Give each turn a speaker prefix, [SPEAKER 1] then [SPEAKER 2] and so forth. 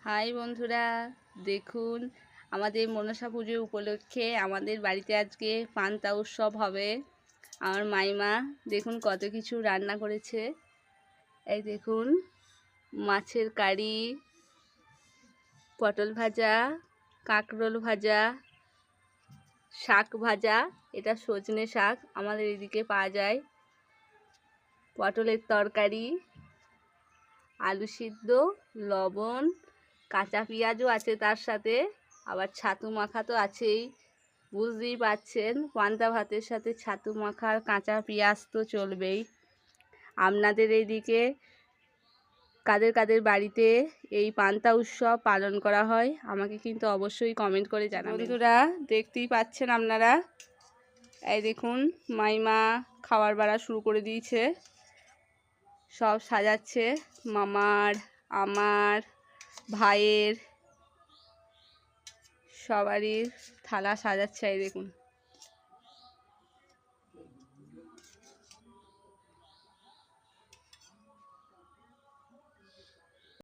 [SPEAKER 1] High বন্ধুরা, দেখুন আমাদের মনসা পুজো উপলক্ষে আমাদের বাড়িতে আজকে পান্তা উৎসব হবে। আমার মাইমা দেখুন কত কিছু রান্না করেছে। এই দেখুন মাছের কারি, পটল ভাজা, কাঁকরোল ভাজা, শাক ভাজা, এটা সজনে শাক আমাদের এদিকে পাওয়া যায়, পটলের তরকারি, আলু সিদ্ধ, লবণ, কাঁচা পেঁয়াজও আছে তার সাথে, আবার ছাতু মাখা তো আছেই। বুঝতেই পারছেন পান্তা ভাতের সাথে ছাতু মাখার কাঁচা পেঁয়াজ তো চলবেই। আপনাদের এইদিকে কাদের কাদের বাড়িতে এই পান্তা উৎসব পালন করা হয় আমাকে কিন্তু অবশ্যই কমেন্ট করে জানাবেন। বন্ধুরা দেখতেই পাচ্ছেন আপনারা, এই দেখুন মাইমা খাবার বাড়া শুরু করে দিয়েছে, সব সাজাচ্ছে। মামার, আমার, ভাইয়ের, সবারই থালা সাজাচ্ছে। এই দেখুন।